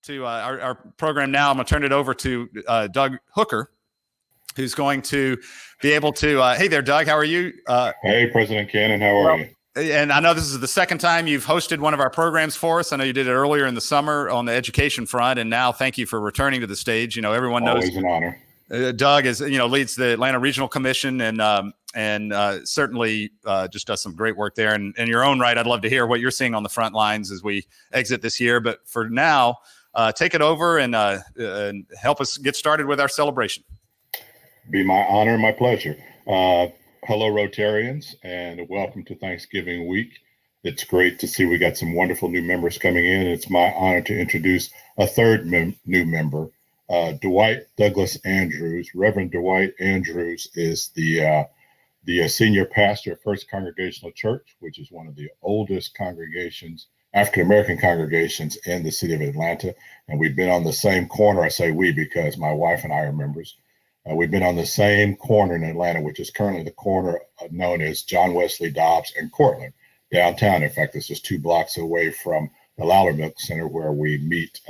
to our program now. I'm going to turn it over to Doug Hooker, who's going to be able to. Hey there, Doug. How are you? Hey, President Cannon. How are you? And I know this is the second time you've hosted one of our programs for us. I know you did it earlier in the summer on the education front, and now thank you for returning to the stage. You know, everyone knows. Always an honor. Doug is, leads the Atlanta Regional Commission and certainly just does some great work there. And in your own right, I'd love to hear what you're seeing on the front lines as we exit this year. But for now, take it over and help us get started with our celebration. Be my honor and my pleasure. Hello, Rotarians, and welcome to Thanksgiving week. It's great to see we got some wonderful new members coming in. It's my honor to introduce a third new member, Dwight Douglas Andrews. Reverend Dwight Andrews is the senior pastor of First Congregational Church, which is one of the oldest congregations, African-American congregations in the city of Atlanta. And we've been on the same corner. I say we because my wife and I are members. We've been on the same corner in Atlanta, which is currently the corner known as John Wesley Dobbs and Cortland, downtown. In fact, it's just 2 blocks away from the Loudermilk Center where we meet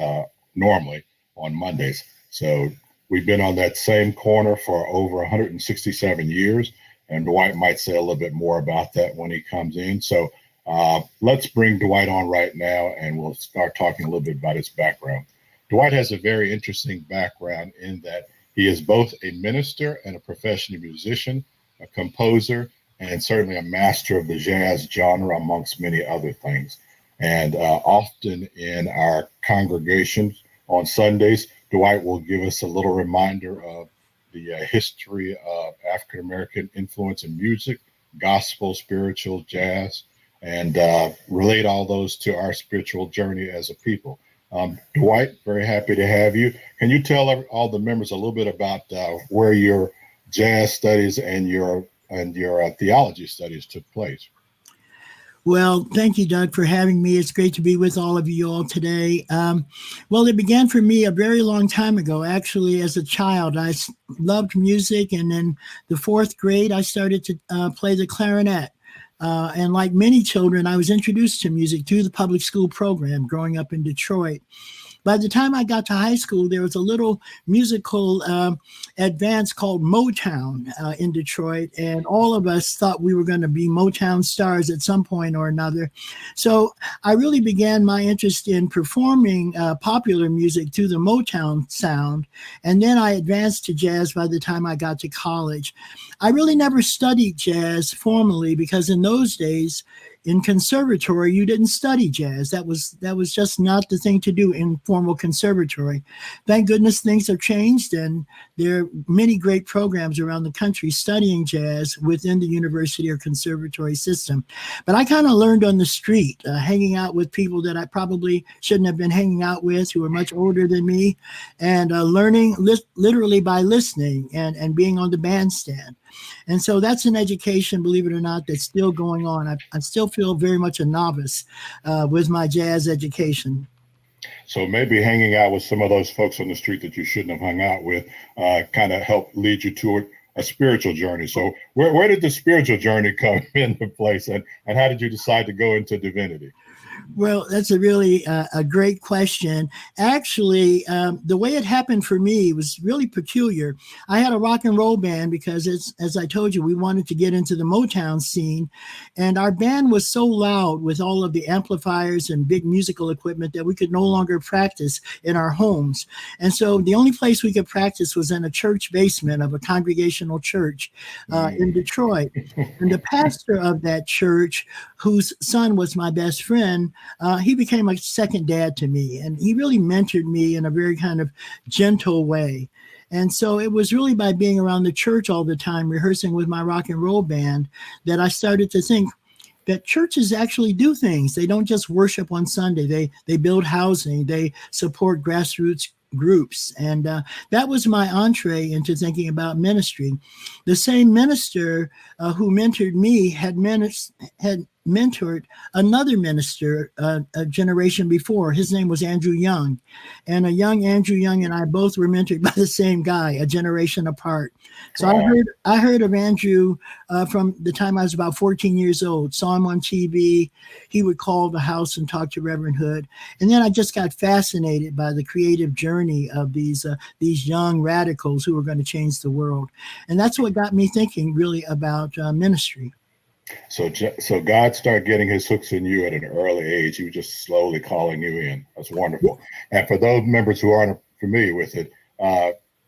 normally on Mondays. So we've been on that same corner for over 167 years. And Dwight might say a little bit more about that when he comes in. So let's bring Dwight on right now, and we'll start talking a little bit about his background. Dwight has a very interesting background in that he is both a minister and a professional musician, a composer, and certainly a master of the jazz genre, amongst many other things. And often in our congregations on Sundays, Dwight will give us a little reminder of the history of African-American influence in music, gospel, spiritual, jazz, and relate all those to our spiritual journey as a people. Dwight, very happy to have you. Can you tell all the members a little bit about where your jazz studies and your theology studies took place? Well, thank you, Doug, for having me. It's great to be with all of you all today. Well, it began for me a very long time ago. Actually, as a child, I loved music, and in the 4th grade, I started to play the clarinet. And like many children, I was introduced to music through the public school program growing up in Detroit. By the time I got to high school, there was a little musical advance called Motown in Detroit, and all of us thought we were going to be Motown stars at some point or another. So I really began my interest in performing popular music through the Motown sound, and then I advanced to jazz by the time I got to college. I really never studied jazz formally because in those days, in conservatory, you didn't study jazz. That was just not the thing to do in formal conservatory. Thank goodness things have changed, and there are many great programs around the country studying jazz within the university or conservatory system. But I kind of learned on the street, hanging out with people that I probably shouldn't have been hanging out with, who were much older than me, and learning literally by listening and being on the bandstand. And so that's an education, believe it or not, that's still going on. I still feel very much a novice with my jazz education. So maybe hanging out with some of those folks on the street that you shouldn't have hung out with kind of helped lead you to a spiritual journey. So where did the spiritual journey come into place, and how did you decide to go into divinity? Well, that's a really a great question. Actually, the way it happened for me was really peculiar. I had a rock and roll band because, as I told you, we wanted to get into the Motown scene. And our band was so loud with all of the amplifiers and big musical equipment that we could no longer practice in our homes. And so the only place we could practice was in a church basement of a Congregational church in Detroit. And the pastor of that church, whose son was my best friend, he became a second dad to me, and he really mentored me in a very kind of gentle way. And so it was really by being around the church all the time, rehearsing with my rock and roll band, that I started to think that churches actually do things. They don't just worship on Sunday. They build housing. They support grassroots groups. And that was my entree into thinking about ministry. The same minister who mentored me had mentored another minister a generation before. His name was Andrew Young. And a young Andrew Young and I both were mentored by the same guy, a generation apart. So Wow. I heard of Andrew from the time I was about 14 years old, saw him on TV. He would call the house and talk to Reverend Hood. And then I just got fascinated by the creative journey of these young radicals who were going to change the world. And that's what got me thinking really about ministry. So God started getting his hooks in you at an early age. He was just slowly calling you in. That's wonderful. And for those members who aren't familiar with it,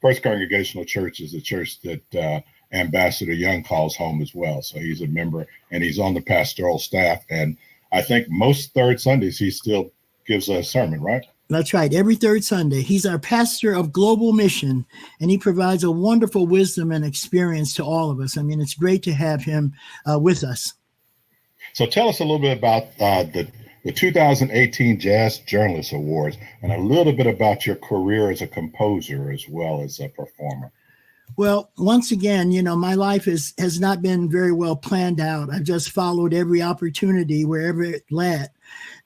First Congregational Church is a church that Ambassador Young calls home as well. So he's a member and he's on the pastoral staff. And I think most third Sundays, he still gives a sermon, right? That's right. Every third Sunday. He's our pastor of global mission, and he provides a wonderful wisdom and experience to all of us. I mean, it's great to have him with us. So tell us a little bit about the 2018 Jazz Journalist Awards and a little bit about your career as a composer as well as a performer. Well, once again, my life has not been very well planned out. I've just followed every opportunity wherever it led.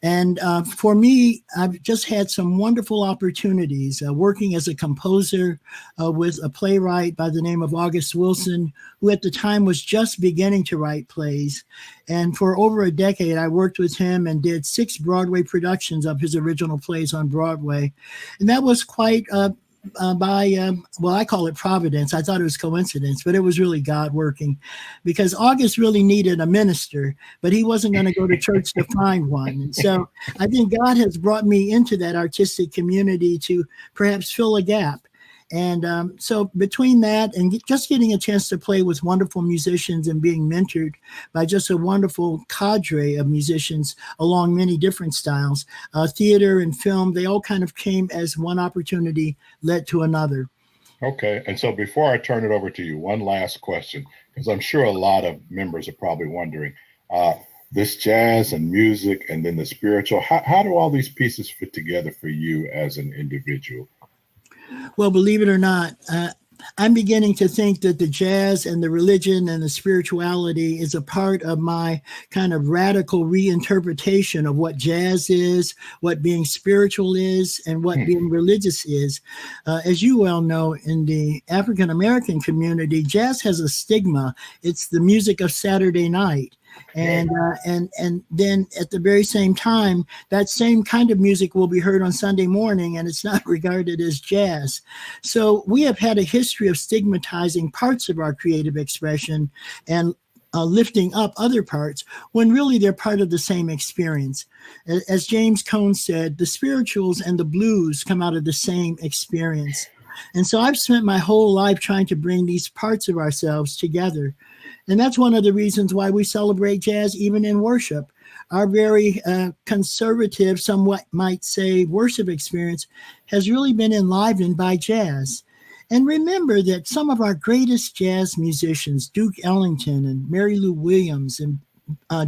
And for me, I've just had some wonderful opportunities working as a composer with a playwright by the name of August Wilson, who at the time was just beginning to write plays. And for over a decade, I worked with him and did 6 Broadway productions of his original plays on Broadway. And that was quite I call it providence. I thought it was coincidence, but it was really God working, because August really needed a minister, but he wasn't going to go to church to find one. And so I think God has brought me into that artistic community to perhaps fill a gap. And so between that and just getting a chance to play with wonderful musicians and being mentored by just a wonderful cadre of musicians along many different styles, theater and film, they all kind of came as one opportunity led to another. Okay. And so before I turn it over to you, one last question, because I'm sure a lot of members are probably wondering, this jazz and music and then the spiritual, how do all these pieces fit together for you as an individual? Well, believe it or not, I'm beginning to think that the jazz and the religion and the spirituality is a part of my kind of radical reinterpretation of what jazz is, what being spiritual is, and what being religious is. As you well know, in the African American community, jazz has a stigma. It's the music of Saturday night. And then at the very same time, that same kind of music will be heard on Sunday morning, and it's not regarded as jazz. So we have had a history of stigmatizing parts of our creative expression and lifting up other parts when really they're part of the same experience. As James Cone said, the spirituals and the blues come out of the same experience. And so I've spent my whole life trying to bring these parts of ourselves together. And that's one of the reasons why we celebrate jazz even in worship. Our very conservative, somewhat might say, worship experience has really been enlivened by jazz. And remember that some of our greatest jazz musicians, Duke Ellington and Mary Lou Williams and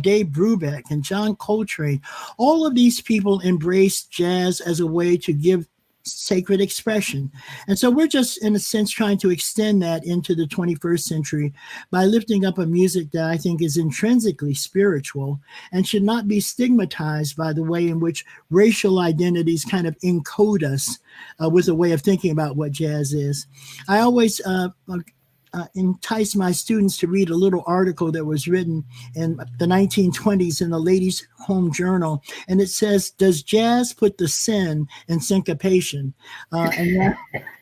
Dave Brubeck and John Coltrane, all of these people embraced jazz as a way to give sacred expression. And so we're just, in a sense, trying to extend that into the 21st century by lifting up a music that I think is intrinsically spiritual and should not be stigmatized by the way in which racial identities kind of encode us with a way of thinking about what jazz is. I always entice my students to read a little article that was written in the 1920s in the Ladies' Home Journal, and it says, "Does jazz put the sin in syncopation?" And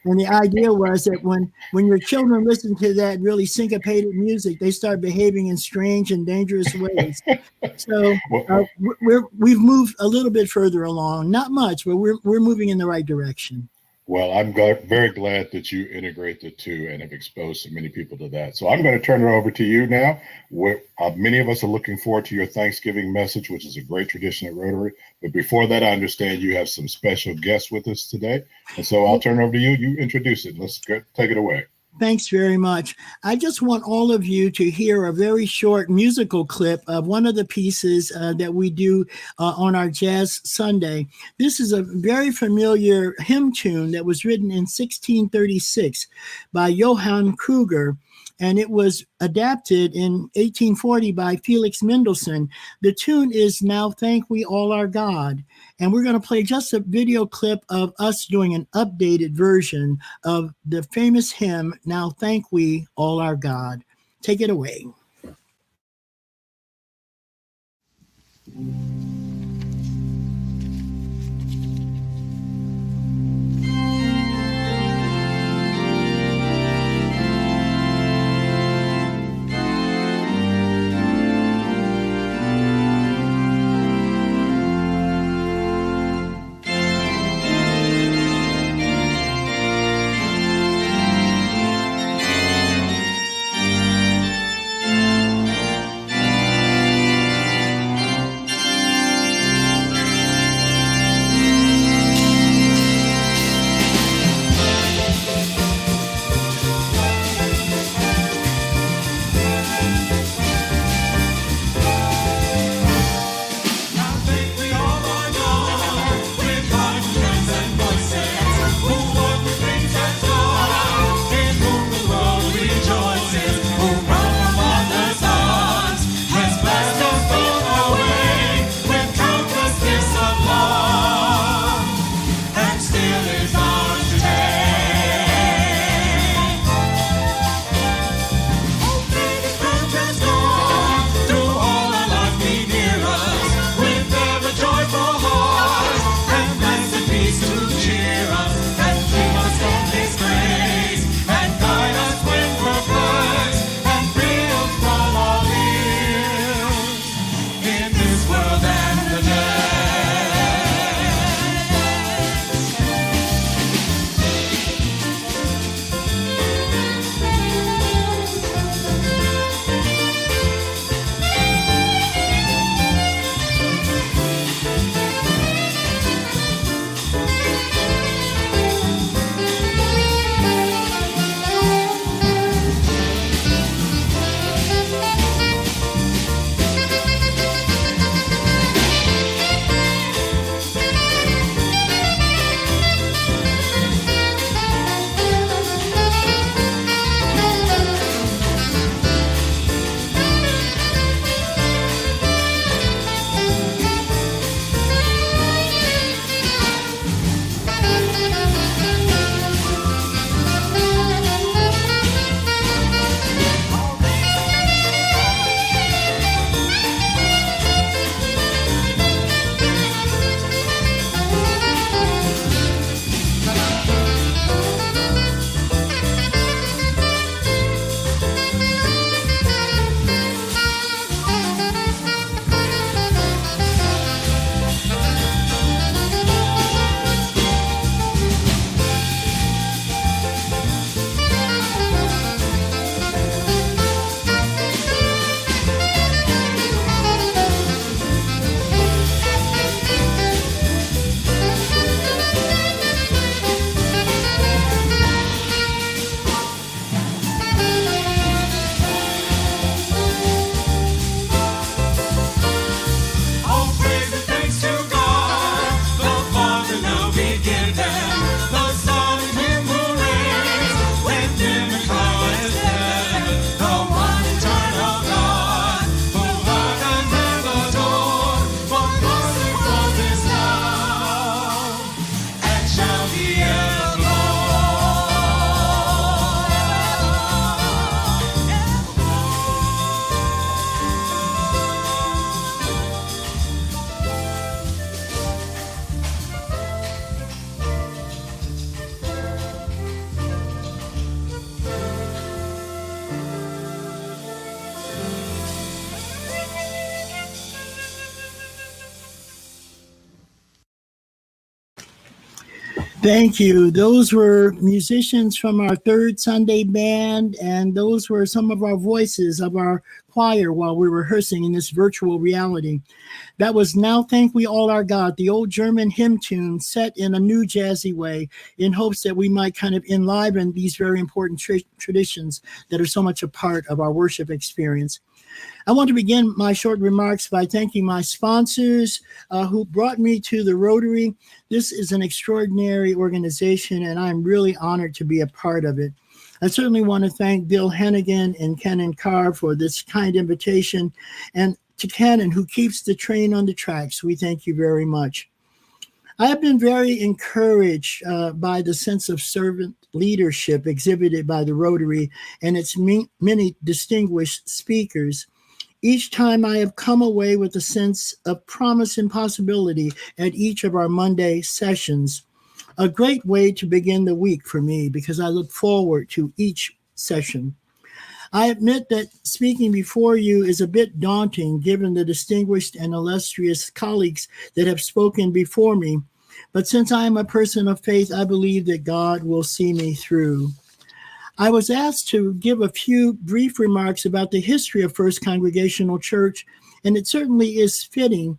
the idea was that when your children listen to that really syncopated music, they start behaving in strange and dangerous ways. So we've moved a little bit further along, not much, but we're moving in the right direction. Well, I'm very glad that you integrate the two and have exposed so many people to that. So I'm going to turn it over to you now. Many of us are looking forward to your Thanksgiving message, which is a great tradition at Rotary. But before that, I understand you have some special guests with us today. And so I'll turn it over to you. You introduce it. Let's take it away. Thanks very much. I just want all of you to hear a very short musical clip of one of the pieces that we do on our Jazz Sunday. This is a very familiar hymn tune that was written in 1636 by Johann Kruger. and it was adapted in 1840 by Felix Mendelssohn. The tune is Now Thank We All Our God. And we're going to play just a video clip of us doing an updated version of the famous hymn, Now Thank We All Our God. Take it away. Thank you. Those were musicians from our Third Sunday band, and those were some of our voices of our choir while we were rehearsing in this virtual reality. That was Now Thank We All Our God, the old German hymn tune set in a new jazzy way in hopes that we might kind of enliven these very important traditions that are so much a part of our worship experience. I want to begin my short remarks by thanking my sponsors who brought me to the Rotary. This is an extraordinary organization, and I'm really honored to be a part of it. I certainly want to thank Bill Hennigan and Kenan Carr for this kind invitation. And to Kenan, who keeps the train on the tracks, we thank you very much. I have been very encouraged by the sense of servant leadership exhibited by the Rotary and its many distinguished speakers. Each time I have come away with a sense of promise and possibility at each of our Monday sessions. A great way to begin the week for me because I look forward to each session. I admit that speaking before you is a bit daunting given the distinguished and illustrious colleagues that have spoken before me. But since I am a person of faith, I believe that God will see me through. I was asked to give a few brief remarks about the history of First Congregational Church, and it certainly is fitting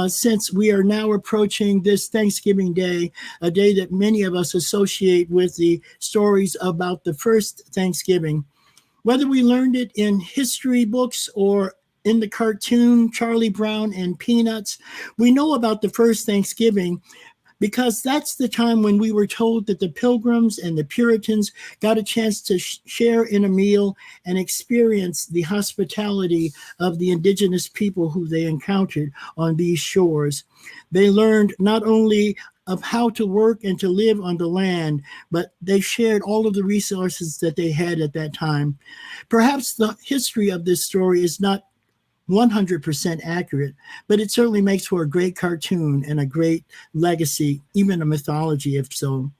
since we are now approaching this Thanksgiving Day, a day that many of us associate with the stories about the first Thanksgiving. Whether we learned it in history books or in the cartoon Charlie Brown and Peanuts, we know about the first Thanksgiving because that's the time when we were told that the Pilgrims and the Puritans got a chance to share in a meal and experience the hospitality of the indigenous people who they encountered on these shores. They learned not only of how to work and to live on the land, but they shared all of the resources that they had at that time. Perhaps the history of this story is not 100% accurate, but it certainly makes for a great cartoon and a great legacy, even a mythology if so.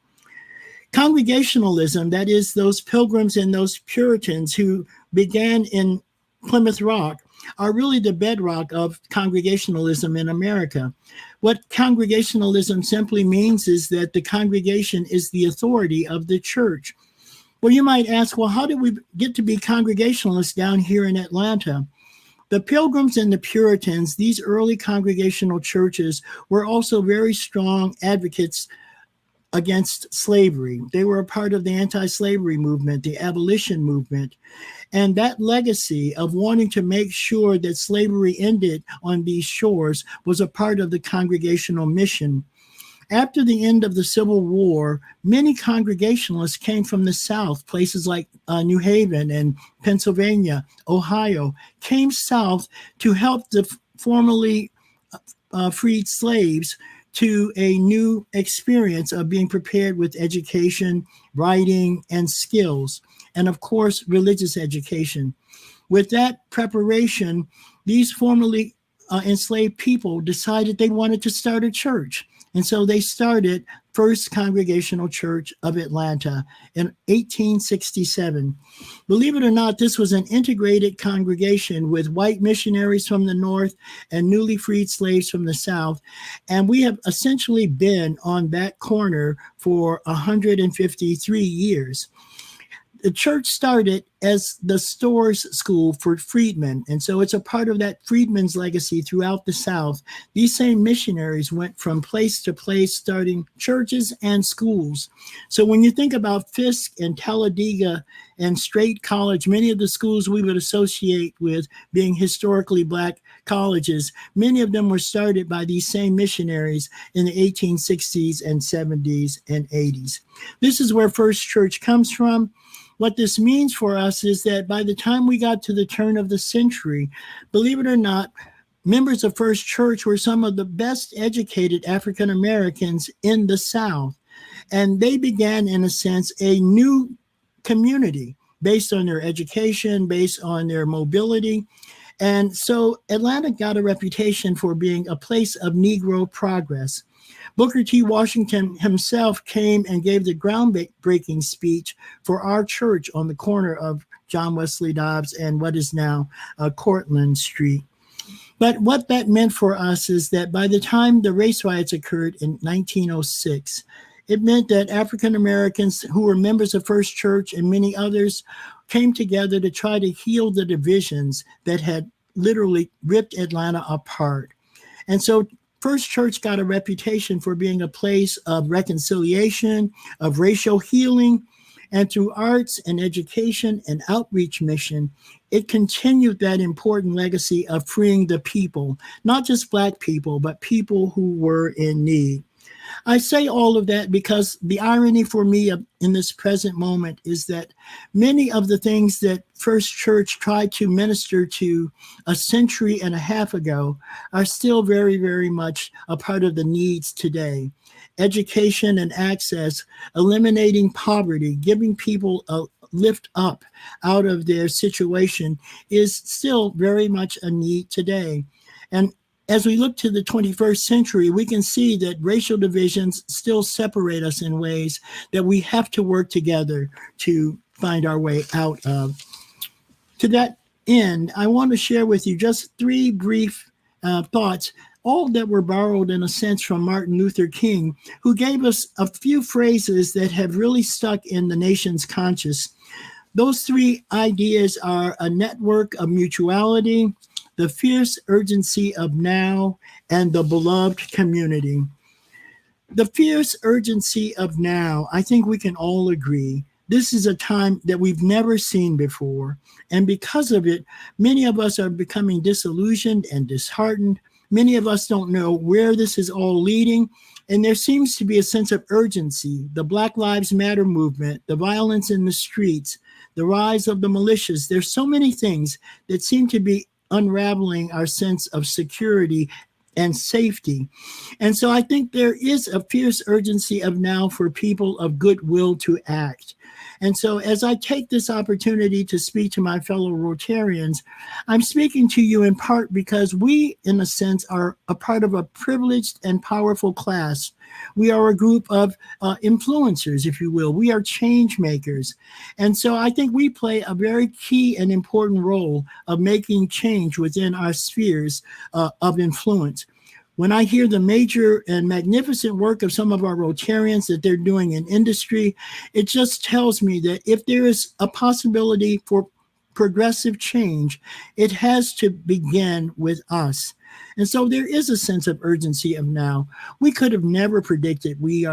Congregationalism, that is those Pilgrims and those Puritans who began in Plymouth Rock, are really the bedrock of Congregationalism in America. What Congregationalism simply means is that the congregation is the authority of the church. Well, you might ask, well, how did we get to be Congregationalists down here in Atlanta? The Pilgrims and the Puritans, these early Congregational churches, were also very strong advocates against slavery. They were a part of the anti-slavery movement, the abolition movement. And that legacy of wanting to make sure that slavery ended on these shores was a part of the Congregational mission. After the end of the Civil War, many Congregationalists came from the South, places like New Haven and Pennsylvania, Ohio, came south to help the formerly freed slaves to a new experience of being prepared with education, writing, and skills, and of course, religious education. With that preparation, these formerly enslaved people decided they wanted to start a church. And so they started First Congregational Church of Atlanta in 1867. Believe it or not, this was an integrated congregation with white missionaries from the north and newly freed slaves from the south. And we have essentially been on that corner for 153 years. The church started as the Stores School for freedmen, and so it's a part of that freedmen's legacy throughout the South. These same missionaries went from place to place, starting churches and schools. So when you think about Fisk and Talladega and Straight College, many of the schools we would associate with being historically Black colleges, many of them were started by these same missionaries in the 1860s and 70s and 80s. This is where First Church comes from. What this means for us is that by the time we got to the turn of the century, believe it or not, members of First Church were some of the best educated African Americans in the South. And they began, in a sense, a new community based on their education, based on their mobility. And so Atlanta got a reputation for being a place of Negro progress. Booker T. Washington himself came and gave the groundbreaking speech for our church on the corner of John Wesley Dobbs and what is now Cortlandt Street. But what that meant for us is that by the time the race riots occurred in 1906, it meant that African Americans who were members of First Church and many others came together to try to heal the divisions that had literally ripped Atlanta apart. And so First Church got a reputation for being a place of reconciliation, of racial healing, and through arts and education and outreach mission, it continued that important legacy of freeing the people, not just Black people, but people who were in need. I say all of that because the irony for me in this present moment is that many of the things that First Church tried to minister to a century and a half ago are still very, very much a part of the needs today. Education and access, eliminating poverty, giving people a lift up out of their situation is still very much a need today. And as we look to the 21st century, we can see that racial divisions still separate us in ways that we have to work together to find our way out of. To that end, I want to share with you just three brief thoughts, all that were borrowed in a sense from Martin Luther King, who gave us a few phrases that have really stuck in the nation's conscience. Those three ideas are a network of mutuality, the fierce urgency of now, and the beloved community. The fierce urgency of now, I think we can all agree, this is a time that we've never seen before. And because of it, many of us are becoming disillusioned and disheartened. Many of us don't know where this is all leading. And there seems to be a sense of urgency. The Black Lives Matter movement, the violence in the streets, the rise of the militias. There's so many things that seem to be unraveling our sense of security and safety. And so I think there is a fierce urgency of now for people of goodwill to act. And so as I take this opportunity to speak to my fellow Rotarians, I'm speaking to you in part because we, in a sense, are a part of a privileged and powerful class. We are a group of influencers, if you will. We are change makers. And so I think we play a very key and important role of making change within our spheres of influence. When I hear the major and magnificent work of some of our Rotarians that they're doing in industry, it just tells me that if there is a possibility for progressive change, it has to begin with us. And so there is a sense of urgency of now. We could have never predicted we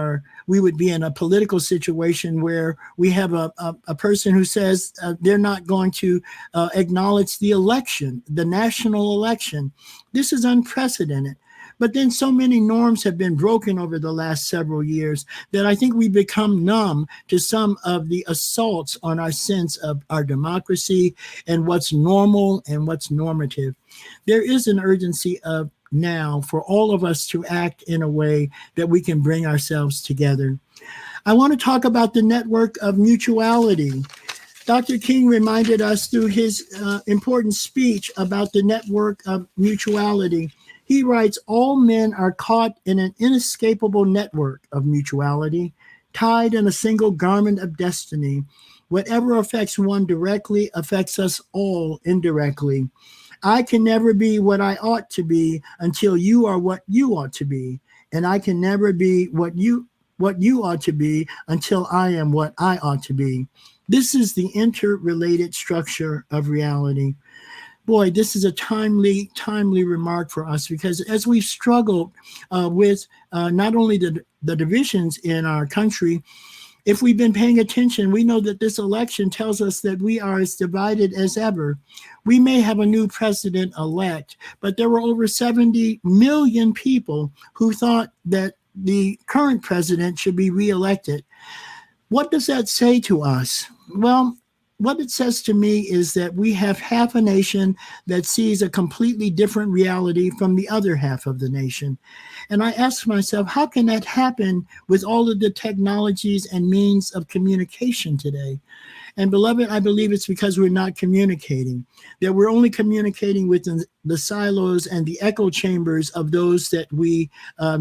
would be in a political situation where we have a person who says they're not going to acknowledge the election, the national election. This is unprecedented. But then so many norms have been broken over the last several years that I think we become numb to some of the assaults on our sense of our democracy and what's normal and what's normative. There is an urgency of now for all of us to act in a way that we can bring ourselves together. I want to talk about the network of mutuality. Dr. King reminded us through his important speech about the network of mutuality. He writes, all men are caught in an inescapable network of mutuality, tied in a single garment of destiny. Whatever affects one directly affects us all indirectly. I can never be what I ought to be until you are what you ought to be. And I can never be what you ought to be until I am what I ought to be. This is the interrelated structure of reality. Boy, this is a timely remark for us because as we've struggled with not only the divisions in our country, if we've been paying attention, we know that this election tells us that we are as divided as ever. We may have a new president-elect, but there were over 70 million people who thought that the current president should be reelected. What does that say to us? Well, what it says to me is that we have half a nation that sees a completely different reality from the other half of the nation. And I ask myself, how can that happen with all of the technologies and means of communication today? And beloved, I believe it's because we're not communicating, that we're only communicating within the silos and the echo chambers of those that we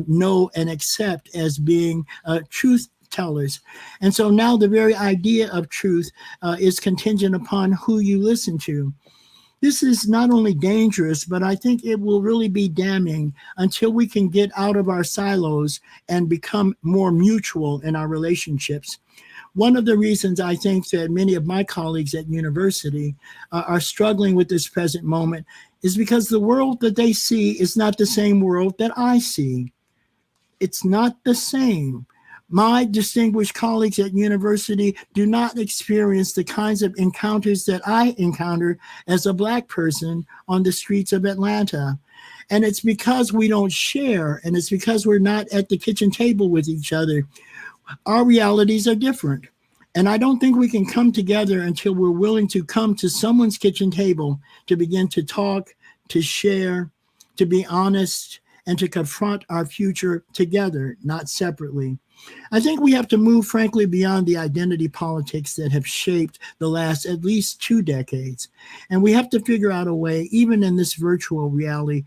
know and accept as being truth tellers. And so now the very idea of truth is contingent upon who you listen to. This is not only dangerous, but I think it will really be damning until we can get out of our silos and become more mutual in our relationships. One of the reasons I think that many of my colleagues at university are struggling with this present moment is because the world that they see is not the same world that I see. It's not the same. My distinguished colleagues at university do not experience the kinds of encounters that I encounter as a Black person on the streets of Atlanta. And it's because we don't share, and it's because we're not at the kitchen table with each other. Our realities are different. And I don't think we can come together until we're willing to come to someone's kitchen table to begin to talk, to share, to be honest, and to confront our future together, not separately. I think we have to move, frankly, beyond the identity politics that have shaped the last at least 2 decades. And we have to figure out a way, even in this virtual reality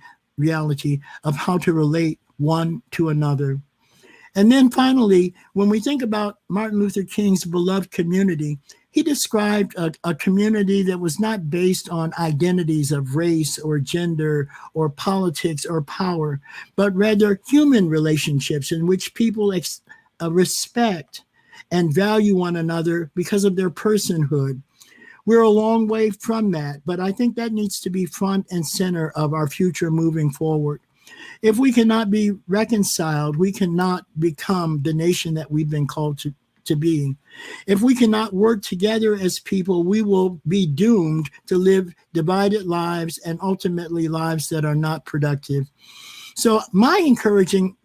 of how to relate one to another. And then finally, when we think about Martin Luther King's beloved community, he described a community that was not based on identities of race or gender or politics or power, but rather human relationships in which people respect and value one another because of their personhood. We're a long way from that, but I think that needs to be front and center of our future moving forward. If we cannot be reconciled, we cannot become the nation that we've been called to be. If we cannot work together as people, we will be doomed to live divided lives and ultimately lives that are not productive. So my encouraging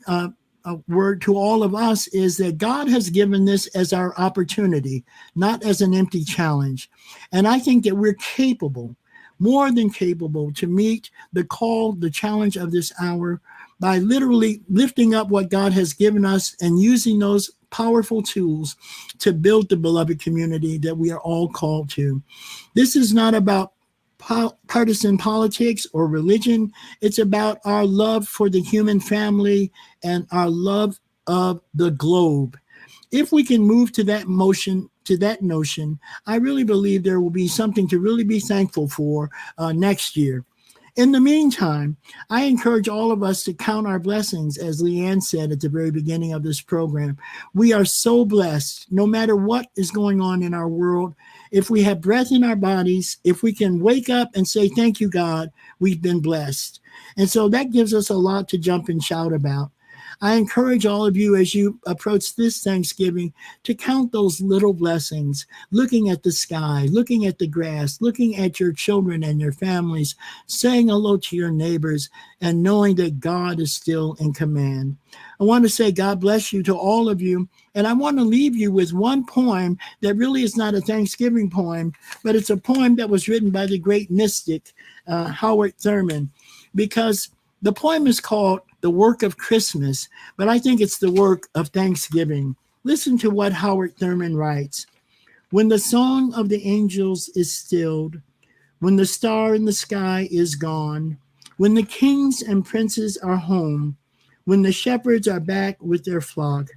word to all of us is that God has given this as our opportunity, not as an empty challenge. And I think that we're capable, more than capable, to meet the call, the challenge of this hour by literally lifting up what God has given us and using those powerful tools to build the beloved community that we are all called to. This is not about partisan politics or religion. It's about our love for the human family and our love of the globe. If we can move to that notion, I really believe there will be something to really be thankful for next year. In the meantime, I encourage all of us to count our blessings, as Leanne said at the very beginning of this program. We are so blessed, no matter what is going on in our world. If we have breath in our bodies, if we can wake up and say, thank you, God, we've been blessed. And so that gives us a lot to jump and shout about. I encourage all of you as you approach this Thanksgiving to count those little blessings, looking at the sky, looking at the grass, looking at your children and your families, saying hello to your neighbors, and knowing that God is still in command. I want to say God bless you to all of you. And I want to leave you with one poem that really is not a Thanksgiving poem, but it's a poem that was written by the great mystic, Howard Thurman, because the poem is called The Work of Christmas, but I think it's the work of Thanksgiving. Listen to what Howard Thurman writes. When the song of the angels is stilled, when the star in the sky is gone, when the kings and princes are home, when the shepherds are back with their flock,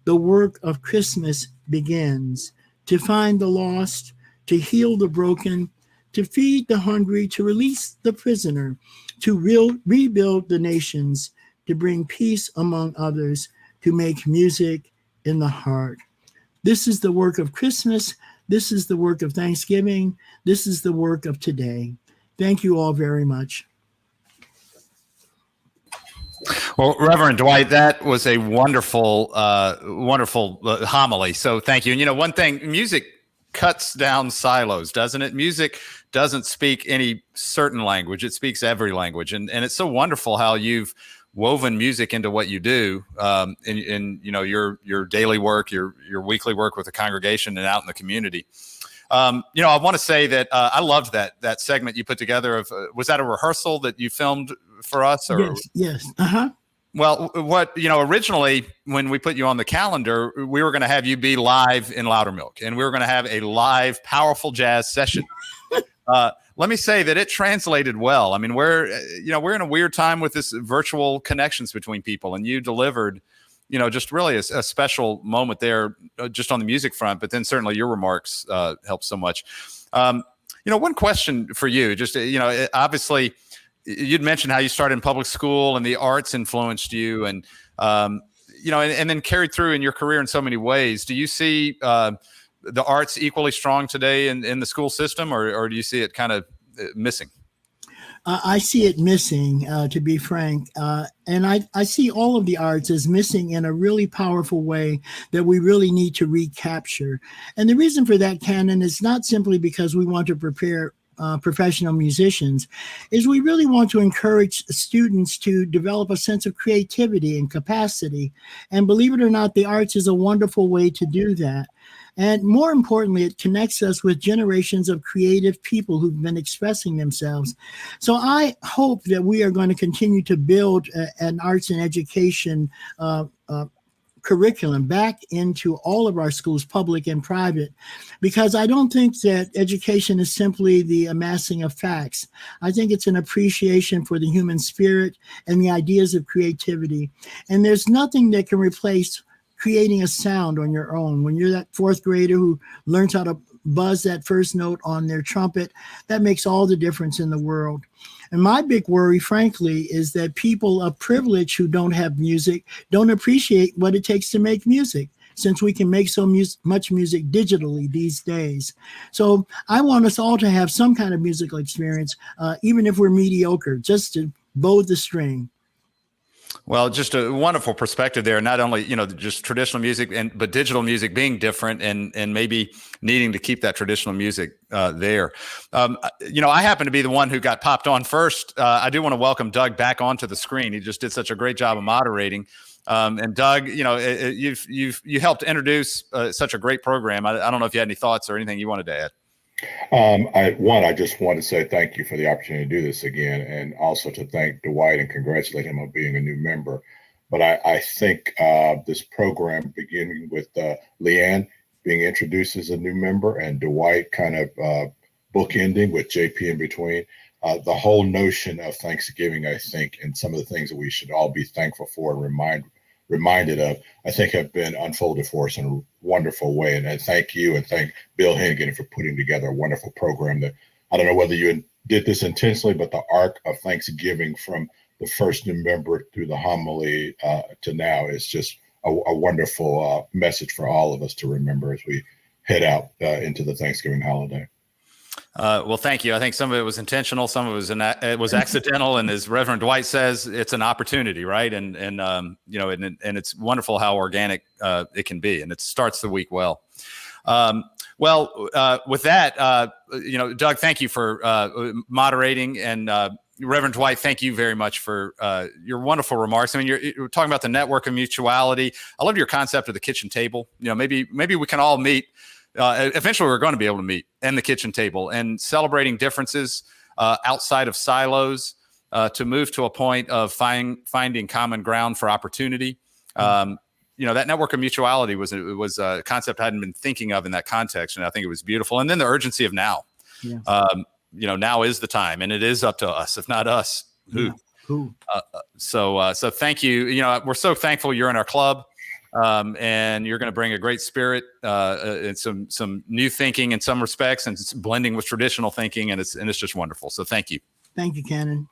the work of Christmas begins to find the lost, to heal the broken, to feed the hungry, to release the prisoner, to rebuild the nations, to bring peace among others, to make music in the heart. This is the work of Christmas. This is the work of Thanksgiving. This is the work of today. Thank you all very much. Well, Reverend Dwight, that was a wonderful homily. So thank you. And, you know, one thing, music cuts down silos, doesn't it? Music doesn't speak any certain language. It speaks every language. And it's so wonderful how you've woven music into what you do in you know, your daily work, your weekly work with the congregation and out in the community. You know, I want to say that I loved that segment you put together of, was that a rehearsal that you filmed for us? Or? Yes. Uh-huh. Well, originally when we put you on the calendar, we were going to have you be live in Loudermilk, and we were going to have a live, powerful jazz session. Let me say that it translated well. I mean, we're in a weird time with this virtual connections between people, and you delivered, just really a special moment there, just on the music front. But then certainly your remarks helped so much. One question for you, just obviously. You'd mentioned how you started in public school and the arts influenced you, and and then carried through in your career in so many ways. Do you see the arts equally strong today in the school system, or do you see it kind of missing? I see it missing, to be frank. And I see all of the arts as missing in a really powerful way that we really need to recapture. And the reason for that, Canon, is not simply because we want to prepare professional musicians, is we really want to encourage students to develop a sense of creativity and capacity. And believe it or not, the arts is a wonderful way to do that. And more importantly, it connects us with generations of creative people who've been expressing themselves. So I hope that we are going to continue to build an arts and education curriculum back into all of our schools, public and private, because I don't think that education is simply the amassing of facts. I think it's an appreciation for the human spirit and the ideas of creativity. And there's nothing that can replace creating a sound on your own. When you're that fourth grader who learns how to buzz that first note on their trumpet, that makes all the difference in the world. And my big worry, frankly, is that people of privilege who don't have music don't appreciate what it takes to make music, since we can make so much music digitally these days. So I want us all to have some kind of musical experience, even if we're mediocre, just to bow the string. Well, just a wonderful perspective there. Not only, just traditional music, but digital music being different and maybe needing to keep that traditional music there. I happen to be the one who got popped on first. I do want to welcome Doug back onto the screen. He just did such a great job of moderating. And Doug, you helped introduce such a great program. I don't know if you had any thoughts or anything you wanted to add. I just want to say thank you for the opportunity to do this again, and also to thank Dwight and congratulate him on being a new member. But I think this program, beginning with Leanne being introduced as a new member and Dwight kind of bookending with JP in between, the whole notion of Thanksgiving, I think, and some of the things that we should all be thankful for and reminded of, I think have been unfolded for us in a wonderful way. And I thank you and thank Bill Hennigan for putting together a wonderful program that, I don't know whether you did this intentionally, but the arc of Thanksgiving from the first new member through the homily to now is just a wonderful message for all of us to remember as we head out into the Thanksgiving holiday. Well, thank you. I think some of it was intentional, some of it was accidental, and as Reverend Dwight says, it's an opportunity, right? And it's wonderful how organic it can be, and it starts the week well. With that, Doug, thank you for moderating, and Reverend Dwight, thank you very much for your wonderful remarks. I mean, you're talking about the network of mutuality. I love your concept of the kitchen table. Maybe we can all meet. Eventually, we're going to be able to meet in the kitchen table and celebrating differences outside of silos to move to a point of finding common ground for opportunity. That network of mutuality was a concept I hadn't been thinking of in that context, and I think it was beautiful. And then the urgency of now. Yeah. Now is the time, and it is up to us. If not us, who? Yeah. Who? So thank you. We're so thankful you're in our club. And you're going to bring a great spirit and some new thinking in some respects, and it's blending with traditional thinking, and it's just wonderful. So thank you. Thank you, Cannon.